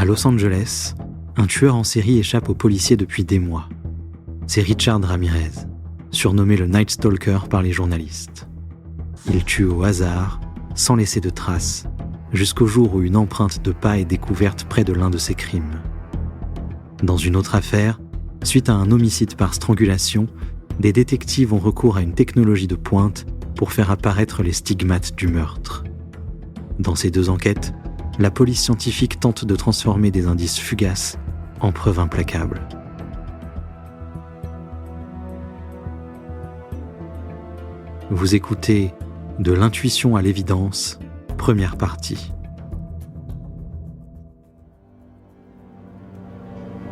À Los Angeles, un tueur en série échappe aux policiers depuis des mois. C'est Richard Ramirez, surnommé le Night Stalker par les journalistes. Il tue au hasard, sans laisser de traces, jusqu'au jour où une empreinte de pas est découverte près de l'un de ses crimes. Dans une autre affaire, suite à un homicide par strangulation, des détectives ont recours à une technologie de pointe pour faire apparaître les stigmates du meurtre. Dans ces deux enquêtes, la police scientifique tente de transformer des indices fugaces en preuves implacables. Vous écoutez De l'intuition à l'évidence, première partie.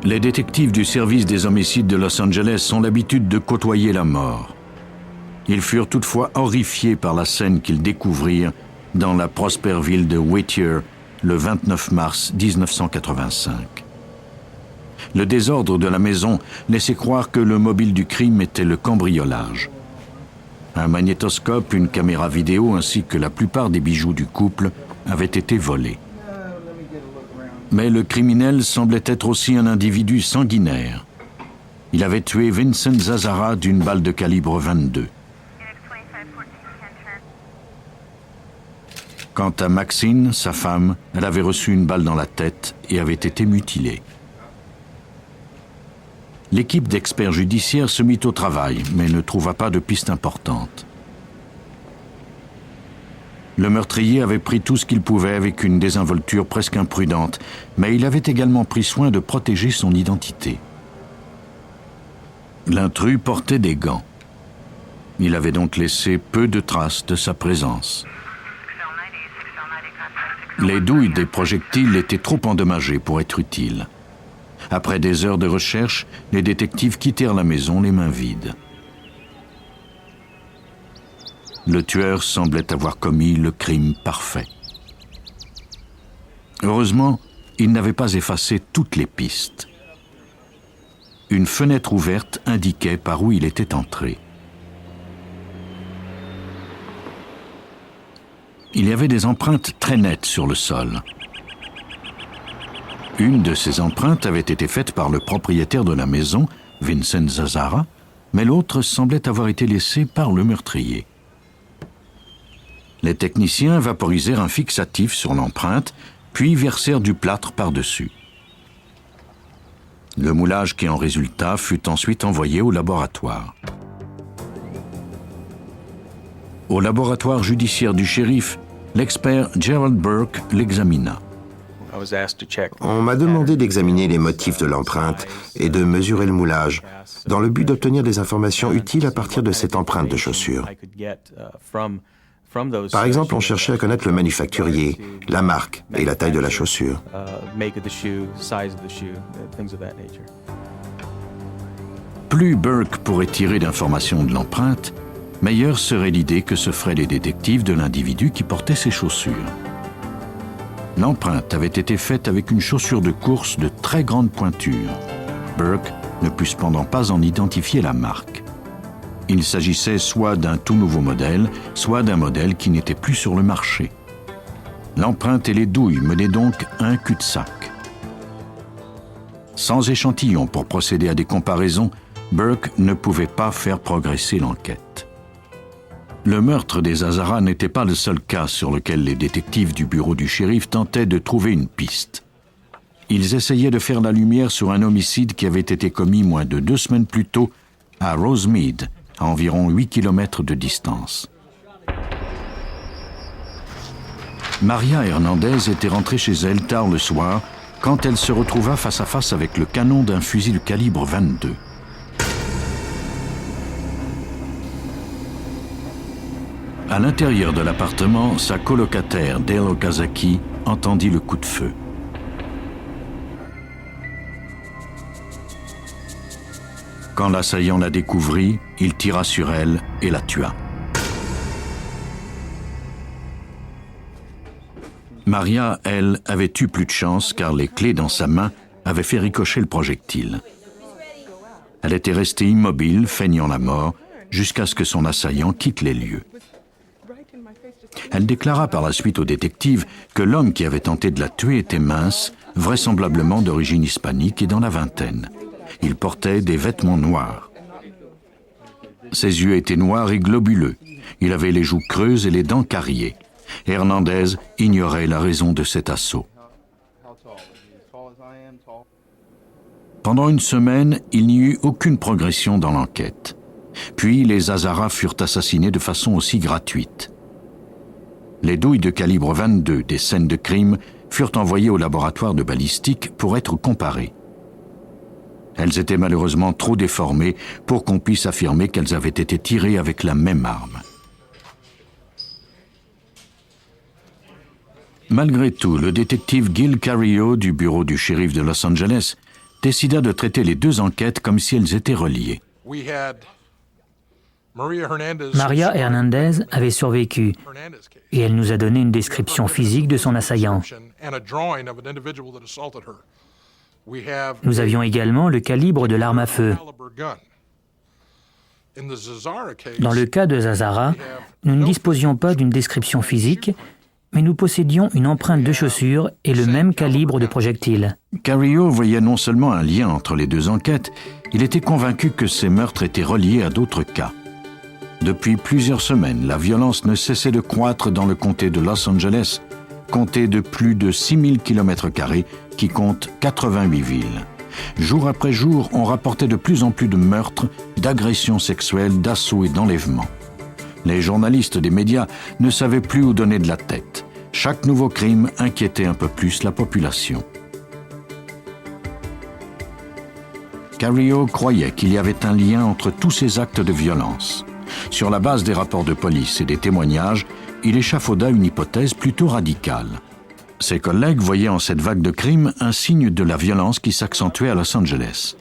Les détectives du service des homicides de Los Angeles ont l'habitude de côtoyer la mort. Ils furent toutefois horrifiés par la scène qu'ils découvrirent dans la prospère ville de Whittier le 29 mars 1985. Le désordre de la maison laissait croire que le mobile du crime était le cambriolage. Un magnétoscope, une caméra vidéo ainsi que la plupart des bijoux du couple avaient été volés. Mais le criminel semblait être aussi un individu sanguinaire. Il avait tué Vincent Zazzara d'une balle de calibre 22. Quant à Maxine, sa femme, elle avait reçu une balle dans la tête et avait été mutilée. L'équipe d'experts judiciaires se mit au travail, mais ne trouva pas de piste importante. Le meurtrier avait pris tout ce qu'il pouvait avec une désinvolture presque imprudente, mais il avait également pris soin de protéger son identité. L'intrus portait des gants. Il avait donc laissé peu de traces de sa présence. Les douilles des projectiles étaient trop endommagées pour être utiles. Après des heures de recherche, les détectives quittèrent la maison les mains vides. Le tueur semblait avoir commis le crime parfait. Heureusement, il n'avait pas effacé toutes les pistes. Une fenêtre ouverte indiquait par où il était entré. Il y avait des empreintes très nettes sur le sol. Une de ces empreintes avait été faite par le propriétaire de la maison, Vincent Zazzara, mais l'autre semblait avoir été laissée par le meurtrier. Les techniciens vaporisèrent un fixatif sur l'empreinte, puis versèrent du plâtre par-dessus. Le moulage qui en résulta fut ensuite envoyé au laboratoire. Au laboratoire judiciaire du shérif, l'expert Gerald Burke l'examina. On m'a demandé d'examiner les motifs de l'empreinte et de mesurer le moulage, dans le but d'obtenir des informations utiles à partir de cette empreinte de chaussure. Par exemple, on cherchait à connaître le manufacturier, la marque et la taille de la chaussure. Plus Burke pourrait tirer d'informations de l'empreinte, meilleure serait l'idée que se feraient les détectives de l'individu qui portait ces chaussures. L'empreinte avait été faite avec une chaussure de course de très grande pointure. Burke ne put cependant pas en identifier la marque. Il s'agissait soit d'un tout nouveau modèle, soit d'un modèle qui n'était plus sur le marché. L'empreinte et les douilles menaient donc un cul-de-sac. Sans échantillon pour procéder à des comparaisons, Burke ne pouvait pas faire progresser l'enquête. Le meurtre des Zazzara n'était pas le seul cas sur lequel les détectives du bureau du shérif tentaient de trouver une piste. Ils essayaient de faire la lumière sur un homicide qui avait été commis moins de 2 semaines plus tôt à Rosemead, à environ 8 km de distance. Maria Hernandez était rentrée chez elle tard le soir quand elle se retrouva face à face avec le canon d'un fusil de calibre 22. À l'intérieur de l'appartement, sa colocataire, Dale Okazaki, entendit le coup de feu. Quand l'assaillant la découvrit, il tira sur elle et la tua. Maria, elle, avait eu plus de chance car les clés dans sa main avaient fait ricocher le projectile. Elle était restée immobile, feignant la mort, jusqu'à ce que son assaillant quitte les lieux. Elle déclara par la suite au détective que l'homme qui avait tenté de la tuer était mince, vraisemblablement d'origine hispanique et dans la vingtaine. Il portait des vêtements noirs. Ses yeux étaient noirs et globuleux. Il avait les joues creuses et les dents cariées. Hernandez ignorait la raison de cet assaut. Pendant une semaine, il n'y eut aucune progression dans l'enquête. Puis les Hazara furent assassinés de façon aussi gratuite. Les douilles de calibre 22 des scènes de crime furent envoyées au laboratoire de balistique pour être comparées. Elles étaient malheureusement trop déformées pour qu'on puisse affirmer qu'elles avaient été tirées avec la même arme. Malgré tout, le détective Gil Carrillo du bureau du shérif de Los Angeles décida de traiter les deux enquêtes comme si elles étaient reliées. Maria Hernandez avait survécu et elle nous a donné une description physique de son assaillant. Nous avions également le calibre de l'arme à feu. Dans le cas de Zazara, nous ne disposions pas d'une description physique, mais nous possédions une empreinte de chaussure et le même calibre de projectile. Carrillo voyait non seulement un lien entre les deux enquêtes, il était convaincu que ces meurtres étaient reliés à d'autres cas. Depuis plusieurs semaines, la violence ne cessait de croître dans le comté de Los Angeles, comté de plus de 6000 km² qui compte 88 villes. Jour après jour, on rapportait de plus en plus de meurtres, d'agressions sexuelles, d'assauts et d'enlèvements. Les journalistes des médias ne savaient plus où donner de la tête. Chaque nouveau crime inquiétait un peu plus la population. Carrillo croyait qu'il y avait un lien entre tous ces actes de violence. Sur la base des rapports de police et des témoignages, il échafauda une hypothèse plutôt radicale. Ses collègues voyaient en cette vague de crimes un signe de la violence qui s'accentuait à Los Angeles.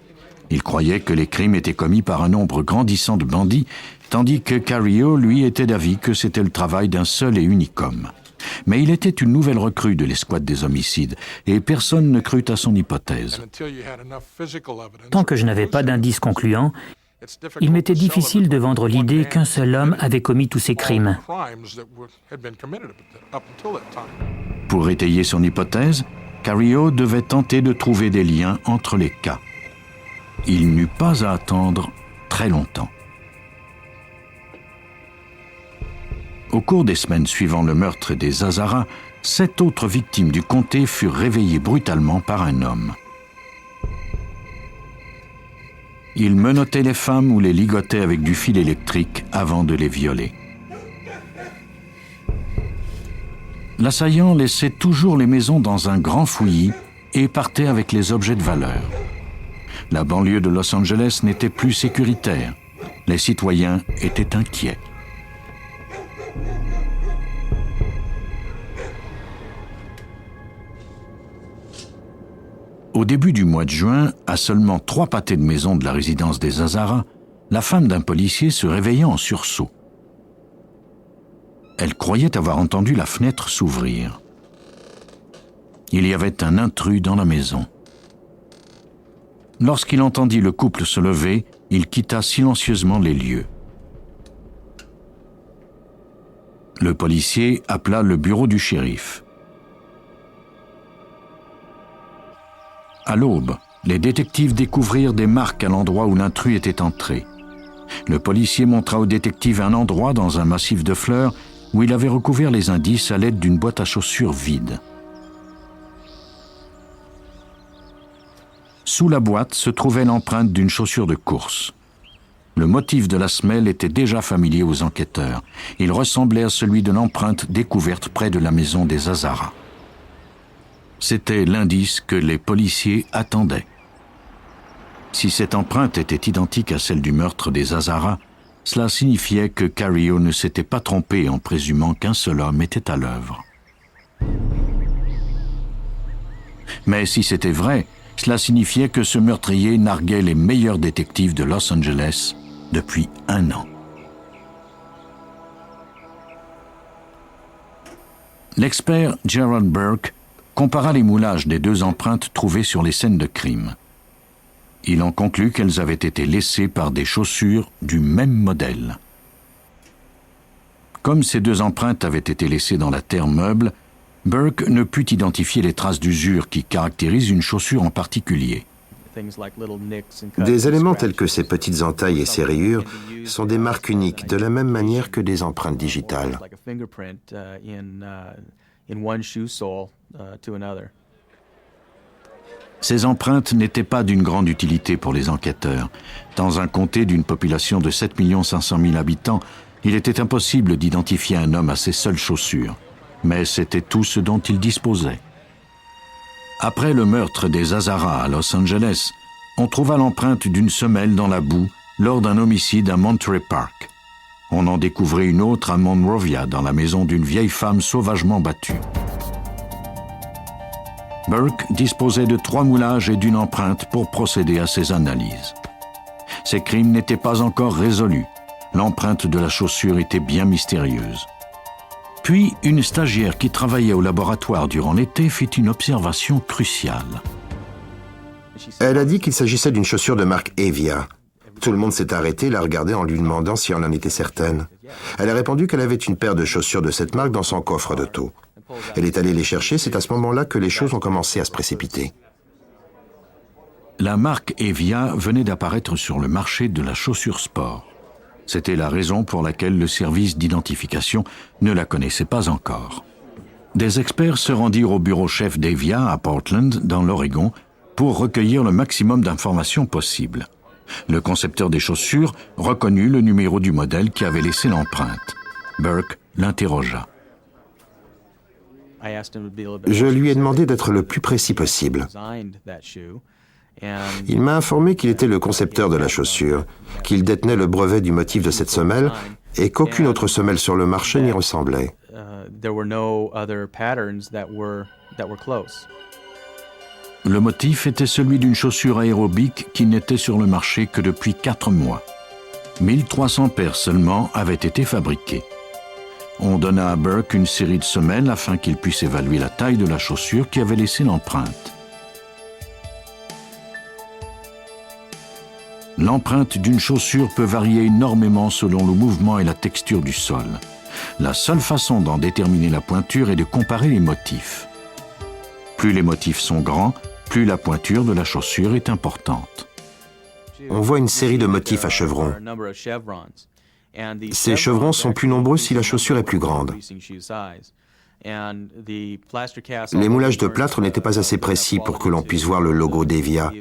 Ils croyaient que les crimes étaient commis par un nombre grandissant de bandits, tandis que Carrillo, lui, était d'avis que c'était le travail d'un seul et unique homme. Mais il était une nouvelle recrue de l'escouade des homicides, et personne ne crut à son hypothèse. Tant que je n'avais pas d'indices concluants, il m'était difficile de vendre l'idée qu'un seul homme avait commis tous ces crimes. Pour étayer son hypothèse, Carrillo devait tenter de trouver des liens entre les cas. Il n'eut pas à attendre très longtemps. Au cours des semaines suivant le meurtre des Hazara, 7 autres victimes du comté furent réveillées brutalement par un homme. Il menottait les femmes ou les ligotait avec du fil électrique avant de les violer. L'assaillant laissait toujours les maisons dans un grand fouillis et partait avec les objets de valeur. La banlieue de Los Angeles n'était plus sécuritaire. Les citoyens étaient inquiets. Au début du mois de juin, à seulement 3 pâtés de maison de la résidence des Hazara, la femme d'un policier se réveilla en sursaut. Elle croyait avoir entendu la fenêtre s'ouvrir. Il y avait un intrus dans la maison. Lorsqu'il entendit le couple se lever, il quitta silencieusement les lieux. Le policier appela le bureau du shérif. À l'aube, les détectives découvrirent des marques à l'endroit où l'intrus était entré. Le policier montra au détective un endroit dans un massif de fleurs où il avait recouvert les indices à l'aide d'une boîte à chaussures vide. Sous la boîte se trouvait l'empreinte d'une chaussure de course. Le motif de la semelle était déjà familier aux enquêteurs. Il ressemblait à celui de l'empreinte découverte près de la maison des Hazara. C'était l'indice que les policiers attendaient. Si cette empreinte était identique à celle du meurtre des Hazara, cela signifiait que Carrillo ne s'était pas trompé en présumant qu'un seul homme était à l'œuvre. Mais si c'était vrai, cela signifiait que ce meurtrier narguait les meilleurs détectives de Los Angeles depuis 1 an. L'expert Gerald Burke compara les moulages des 2 empreintes trouvées sur les scènes de crime. Il en conclut qu'elles avaient été laissées par des chaussures du même modèle. Comme ces 2 empreintes avaient été laissées dans la terre meuble, Burke ne put identifier les traces d'usure qui caractérisent une chaussure en particulier. Des éléments tels que ces petites entailles et ces rayures sont des marques uniques, de la même manière que des empreintes digitales. Ces empreintes n'étaient pas d'une grande utilité pour les enquêteurs. Dans un comté d'une population de 7 500 000 habitants, il était impossible d'identifier un homme à ses seules chaussures. Mais c'était tout ce dont il disposait. Après le meurtre des Hazara à Los Angeles, on trouva l'empreinte d'une semelle dans la boue lors d'un homicide à Monterey Park. On en découvrait une autre à Monrovia, dans la maison d'une vieille femme sauvagement battue. Burke disposait de 3 moulages et d'une empreinte pour procéder à ces analyses. Ces crimes n'étaient pas encore résolus. L'empreinte de la chaussure était bien mystérieuse. Puis, une stagiaire qui travaillait au laboratoire durant l'été fit une observation cruciale. Elle a dit qu'il s'agissait d'une chaussure de marque Evia. Tout le monde s'est arrêté et l'a regardée en lui demandant si elle en était certaine. Elle a répondu qu'elle avait une paire de chaussures de cette marque dans son coffre d'auto. Elle est allée les chercher, c'est à ce moment-là que les choses ont commencé à se précipiter. La marque Evia venait d'apparaître sur le marché de la chaussure sport. C'était la raison pour laquelle le service d'identification ne la connaissait pas encore. Des experts se rendirent au bureau chef d'Evia à Portland, dans l'Oregon, pour recueillir le maximum d'informations possibles. Le concepteur des chaussures reconnut le numéro du modèle qui avait laissé l'empreinte. Burke l'interrogea. Je lui ai demandé d'être le plus précis possible. Il m'a informé qu'il était le concepteur de la chaussure, qu'il détenait le brevet du motif de cette semelle et qu'aucune autre semelle sur le marché n'y ressemblait. Le motif était celui d'une chaussure aérobique qui n'était sur le marché que depuis 4 mois. 1300 paires seulement avaient été fabriquées. On donna à Burke une série de semelles afin qu'il puisse évaluer la taille de la chaussure qui avait laissé l'empreinte. L'empreinte d'une chaussure peut varier énormément selon le mouvement et la texture du sol. La seule façon d'en déterminer la pointure est de comparer les motifs. Plus les motifs sont grands, plus la pointure de la chaussure est importante. On voit une série de motifs à chevrons. Ces chevrons sont plus nombreux si la chaussure est plus grande. Les moulages de plâtre n'étaient pas assez précis pour que l'on puisse voir le logo d'Evia,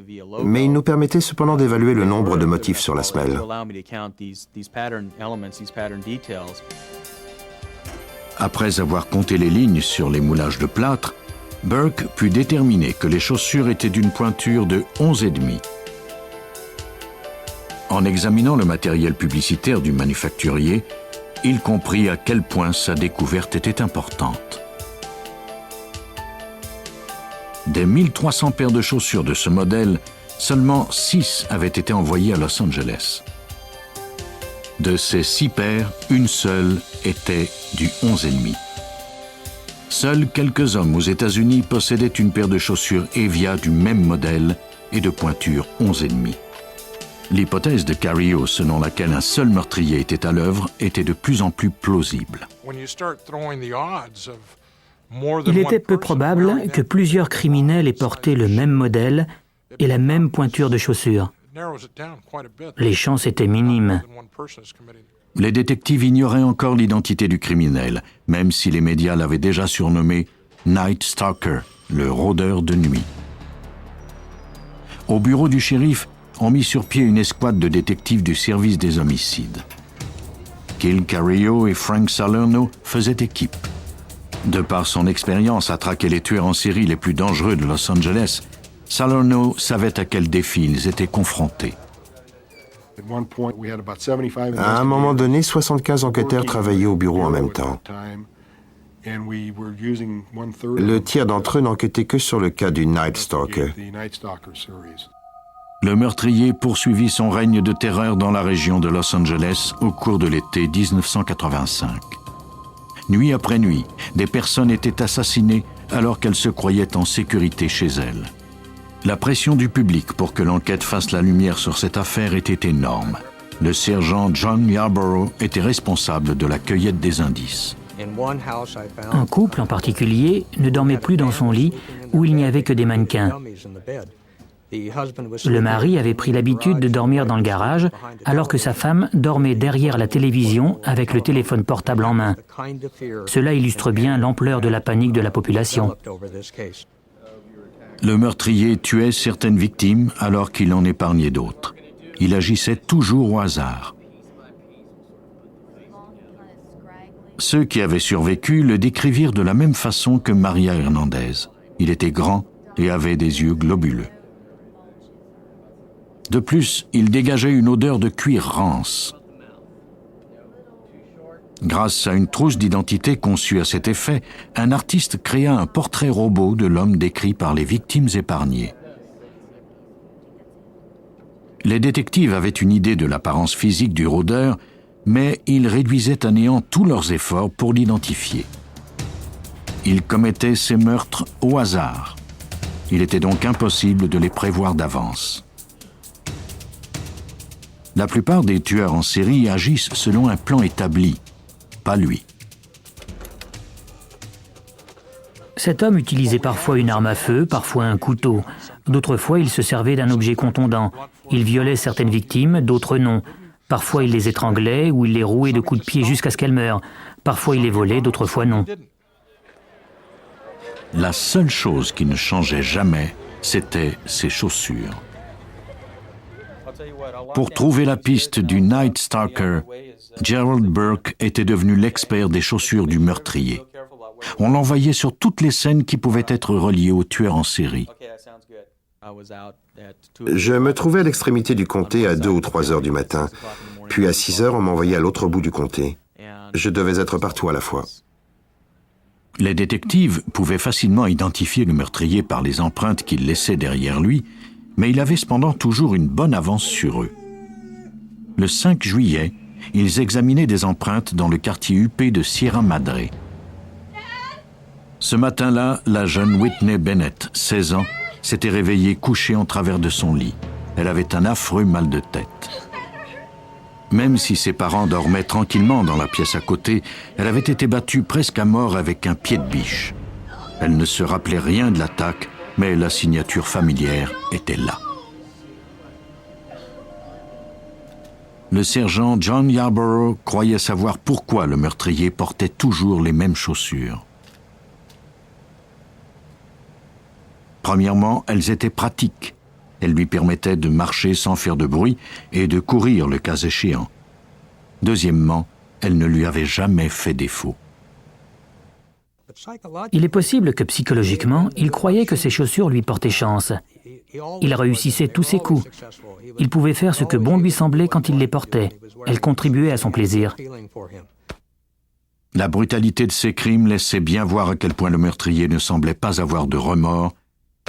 mais ils nous permettaient cependant d'évaluer le nombre de motifs sur la semelle. Après avoir compté les lignes sur les moulages de plâtre, Burke put déterminer que les chaussures étaient d'une pointure de 11,5. En examinant le matériel publicitaire du manufacturier, il comprit à quel point sa découverte était importante. Des 1300 paires de chaussures de ce modèle, seulement 6 avaient été envoyées à Los Angeles. De ces 6 paires, une seule était du 11,5. Seuls quelques hommes aux États-Unis possédaient une paire de chaussures Evia du même modèle et de pointure 11,5. L'hypothèse de Carillo, selon laquelle un seul meurtrier était à l'œuvre, était de plus en plus plausible. Il était peu probable que plusieurs criminels aient porté le même modèle et la même pointure de chaussures. Les chances étaient minimes. Les détectives ignoraient encore l'identité du criminel, même si les médias l'avaient déjà surnommé Night Stalker, le rôdeur de nuit. Au bureau du shérif, on mit sur pied une escouade de détectives du service des homicides. Gil Carillo et Frank Salerno faisaient équipe. De par son expérience à traquer les tueurs en série les plus dangereux de Los Angeles, Salerno savait à quel défi ils étaient confrontés. À un moment donné, 75 enquêteurs travaillaient au bureau en même temps. Le tiers d'entre eux n'enquêtaient que sur le cas du Night Stalker. Le meurtrier poursuivit son règne de terreur dans la région de Los Angeles au cours de l'été 1985. Nuit après nuit, des personnes étaient assassinées alors qu'elles se croyaient en sécurité chez elles. La pression du public pour que l'enquête fasse la lumière sur cette affaire était énorme. Le sergent John Yarborough était responsable de la cueillette des indices. Un couple en particulier ne dormait plus dans son lit où il n'y avait que des mannequins. Le mari avait pris l'habitude de dormir dans le garage alors que sa femme dormait derrière la télévision avec le téléphone portable en main. Cela illustre bien l'ampleur de la panique de la population. Le meurtrier tuait certaines victimes alors qu'il en épargnait d'autres. Il agissait toujours au hasard. Ceux qui avaient survécu le décrivirent de la même façon que Maria Hernandez. Il était grand et avait des yeux globuleux. De plus, il dégageait une odeur de cuir rance. Grâce à une trousse d'identité conçue à cet effet, un artiste créa un portrait robot de l'homme décrit par les victimes épargnées. Les détectives avaient une idée de l'apparence physique du rôdeur, mais ils réduisaient à néant tous leurs efforts pour l'identifier. Il commettait ses meurtres au hasard. Il était donc impossible de les prévoir d'avance. La plupart des tueurs en série agissent selon un plan établi, pas lui. Cet homme utilisait parfois une arme à feu, parfois un couteau. D'autres fois, il se servait d'un objet contondant. Il violait certaines victimes, d'autres non. Parfois, il les étranglait ou il les rouait de coups de pied jusqu'à ce qu'elles meurent. Parfois, il les volait, d'autres fois non. La seule chose qui ne changeait jamais, c'était ses chaussures. Pour trouver la piste du Night Stalker, Gerald Burke était devenu l'expert des chaussures du meurtrier. On l'envoyait sur toutes les scènes qui pouvaient être reliées au tueur en série. Je me trouvais à l'extrémité du comté à 2 ou 3 heures du matin. Puis à 6 heures, on m'envoyait à l'autre bout du comté. Je devais être partout à la fois. Les détectives pouvaient facilement identifier le meurtrier par les empreintes qu'il laissait derrière lui, mais il avait cependant toujours une bonne avance sur eux. Le 5 juillet, ils examinaient des empreintes dans le quartier huppé de Sierra Madre. Ce matin-là, la jeune Whitney Bennett, 16 ans, s'était réveillée couchée en travers de son lit. Elle avait un affreux mal de tête. Même si ses parents dormaient tranquillement dans la pièce à côté, elle avait été battue presque à mort avec un pied de biche. Elle ne se rappelait rien de l'attaque, mais la signature familière était là. Le sergent John Yarborough croyait savoir pourquoi le meurtrier portait toujours les mêmes chaussures. Premièrement, elles étaient pratiques. Elles lui permettaient de marcher sans faire de bruit et de courir le cas échéant. Deuxièmement, elles ne lui avaient jamais fait défaut. Il est possible que psychologiquement, il croyait que ses chaussures lui portaient chance. Il réussissait tous ses coups. Il pouvait faire ce que bon lui semblait quand il les portait. Elles contribuaient à son plaisir. La brutalité de ses crimes laissait bien voir à quel point le meurtrier ne semblait pas avoir de remords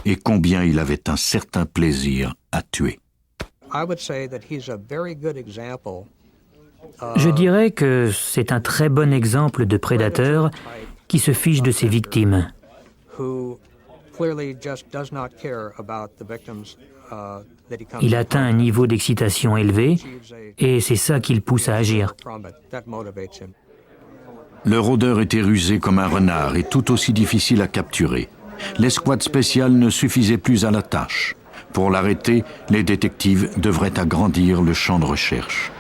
et combien il avait un certain plaisir à tuer. Je dirais que c'est un très bon exemple de prédateur qui se fiche de ses victimes. Il atteint un niveau d'excitation élevé et c'est ça qui le pousse à agir. Le rôdeur était rusé comme un renard et tout aussi difficile à capturer. L'escouade spéciale ne suffisait plus à la tâche. Pour l'arrêter, les détectives devraient agrandir le champ de recherche.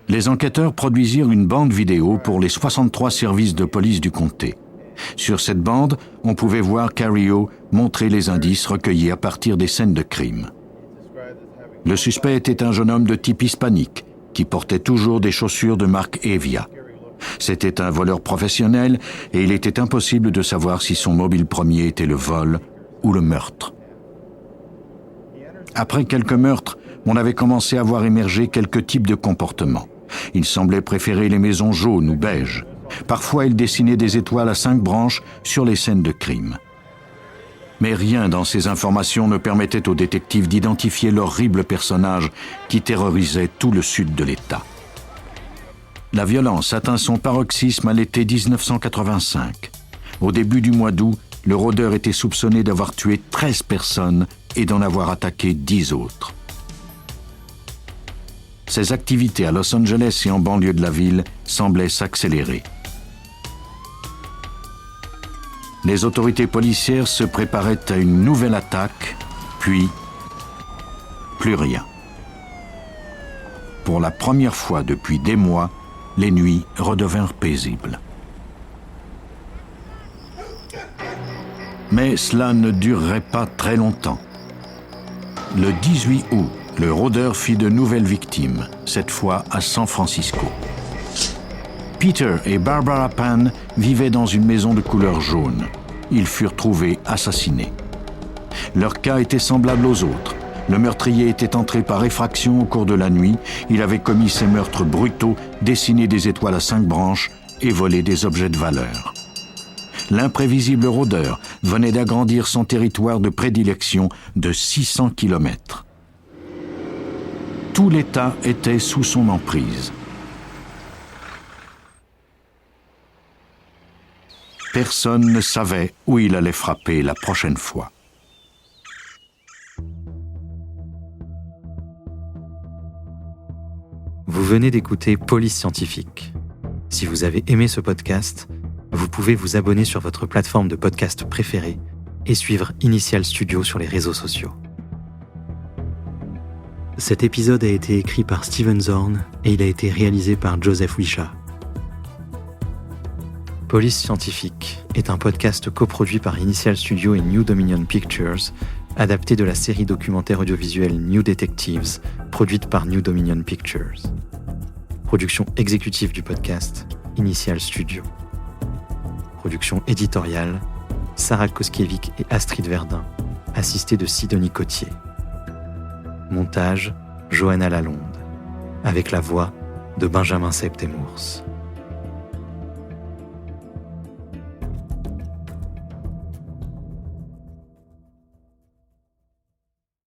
Les enquêteurs produisirent une bande vidéo pour les 63 services de police du comté. Sur cette bande, on pouvait voir Cario montrer les indices recueillis à partir des scènes de crime. Le suspect était un jeune homme de type hispanique qui portait toujours des chaussures de marque Evia. C'était un voleur professionnel et il était impossible de savoir si son mobile premier était le vol ou le meurtre. Après quelques meurtres, on avait commencé à voir émerger quelques types de comportements. Il semblait préférer les maisons jaunes ou beiges. Parfois, il dessinait des étoiles à 5 branches sur les scènes de crime. Mais rien dans ces informations ne permettait aux détectives d'identifier l'horrible personnage qui terrorisait tout le sud de l'État. La violence atteint son paroxysme à l'été 1985. Au début du mois d'août, le rôdeur était soupçonné d'avoir tué 13 personnes et d'en avoir attaqué 10 autres. ses activités à Los Angeles et en banlieue de la ville semblaient s'accélérer. Les autorités policières se préparaient à une nouvelle attaque, puis plus rien. Pour la première fois depuis des mois, les nuits redevinrent paisibles. Mais cela ne durerait pas très longtemps. Le 18 août, le rôdeur fit de nouvelles victimes, cette fois à San Francisco. Peter et Barbara Pan vivaient dans une maison de couleur jaune. Ils furent trouvés assassinés. Leur cas était semblable aux autres. Le meurtrier était entré par effraction au cours de la nuit. Il avait commis ces meurtres brutaux, dessiné des étoiles à 5 branches et volé des objets de valeur. L'imprévisible rôdeur venait d'agrandir son territoire de prédilection de 600 kilomètres. Tout l'État était sous son emprise. Personne ne savait où il allait frapper la prochaine fois. Vous venez d'écouter Police Scientifique. Si vous avez aimé ce podcast, vous pouvez vous abonner sur votre plateforme de podcast préférée et suivre Initial Studio sur les réseaux sociaux. Cet épisode a été écrit par Steven Zorn et il a été réalisé par Joseph Wisha. Police Scientifique est un podcast coproduit par Initial Studio et New Dominion Pictures, adapté de la série documentaire audiovisuelle New Detectives, produite par New Dominion Pictures. Production exécutive du podcast, Initial Studio. Production éditoriale, Sarah Koskiewicz et Astrid Verdun, assistée de Sidonie Cotier. Montage, Johanna Lalonde, avec la voix de Benjamin Septemours.